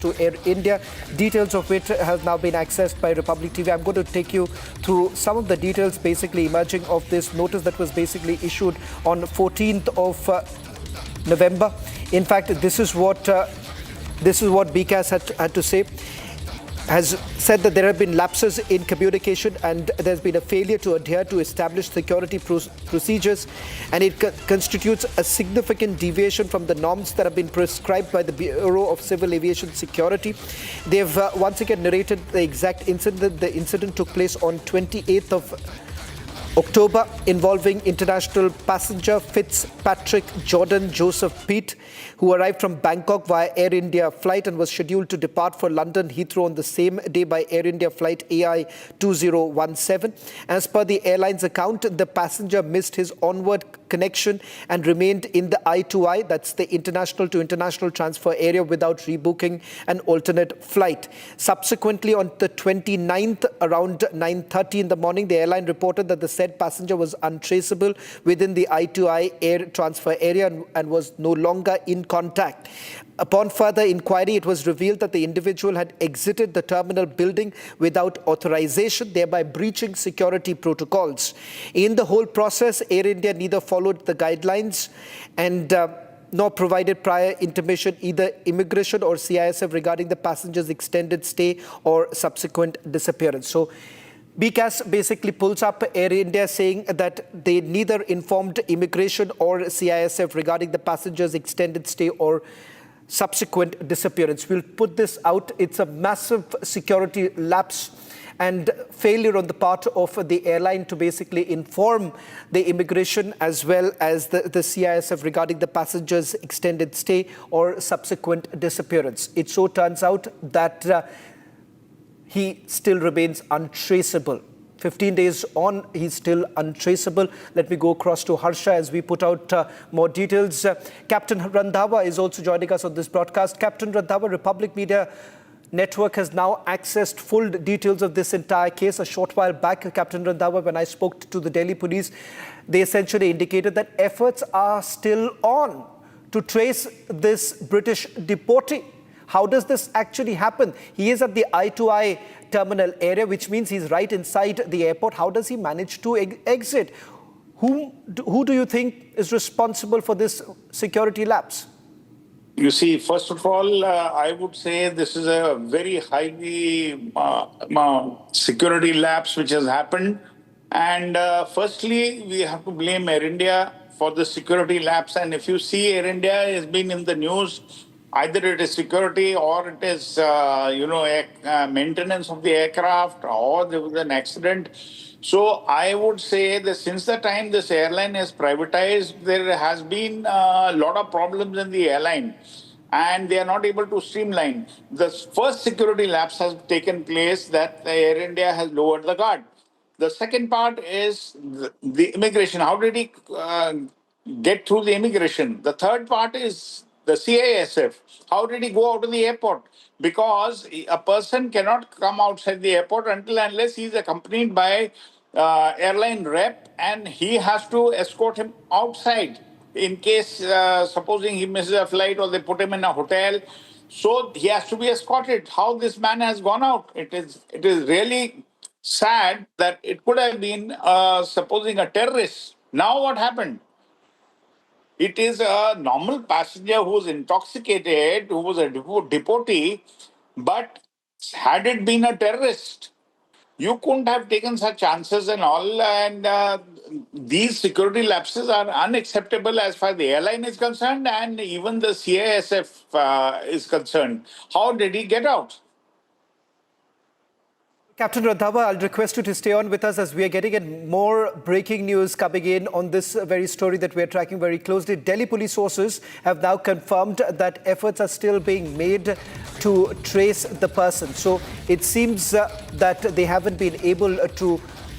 to Air India, details of which has now been accessed by Republic TV. I'm going to take you through some of the details basically emerging of this notice that was basically issued on 14th of November. In fact, this is what BCAS had to say. Has said that there have been lapses in communication and there's been a failure to adhere to established security procedures, and it constitutes a significant deviation from the norms that have been prescribed by the Bureau of Civil Aviation Security. They've once again narrated the exact incident. The incident took place on 28th of October involving international passenger Fitzpatrick Jordan Joseph Pete, who arrived from Bangkok via Air India flight and was scheduled to depart for London Heathrow on the same day by Air India flight AI 2017. As per the airline's account, the passenger missed his onward connection and remained in the I-to-I, that's the international to international transfer area, without rebooking an alternate flight. Subsequently, on the 29th, around 9:30 in the morning, the airline reported that the said passenger was untraceable within the I-to-I air transfer area and was no longer in contact. Upon further inquiry, it was revealed that the individual had exited the terminal building without authorization, thereby breaching security protocols. In the whole process, Air India neither followed the guidelines and nor provided prior intimation, either immigration or CISF, regarding the passenger's extended stay or subsequent disappearance. So BCAS basically pulls up Air India saying that they neither informed immigration or CISF regarding the passenger's extended stay or subsequent disappearance. We'll put this out. It's a massive security lapse and failure on the part of the airline to basically inform the immigration as well as the CISF regarding the passenger's extended stay or subsequent disappearance. It so turns out that he still remains untraceable. 15 days on, he's still untraceable. Let me go across to Harsha as we put out more details. Capt Randhawa is also joining us on this broadcast. Capt Randhawa, Republic Media Network has now accessed full details of this entire case. A short while back, Capt Randhawa, when I spoke to the Delhi police, they essentially indicated that efforts are still on to trace this British deportee. How does this actually happen? He is at the I-to-I terminal area, which means he's right inside the airport. How does he manage to exit? Who do you think is responsible for this security lapse? You see, first of all, I would say this is a very highly security lapse which has happened. And firstly, we have to blame Air India for the security lapse. And if you see, Air India has been in the news. Either it is security or it is, maintenance of the aircraft, or there was an accident. So I would say that since the time this airline is privatized, there has been a lot of problems in the airline and they are not able to streamline. The first security lapse has taken place that Air India has lowered the guard. The second part is the immigration. How did he get through the immigration? The third part is the CISF. How did he go out of the airport? Because a person cannot come outside the airport unless he is accompanied by airline rep, and he has to escort him outside in case, supposing he misses a flight or they put him in a hotel. So he has to be escorted. How this man has gone out? It is really sad that it could have been, supposing a terrorist. Now what happened? It is a normal passenger who was intoxicated, who was a deportee, but had it been a terrorist, you couldn't have taken such chances and all. And these security lapses are unacceptable as far as the airline is concerned and even the CISF is concerned. How did he get out? Captain Randhawa, I'll request you to stay on with us as we are getting in more breaking news coming in on this very story that we are tracking very closely. Delhi police sources have now confirmed that efforts are still being made to trace the person. So it seems that they haven't been able to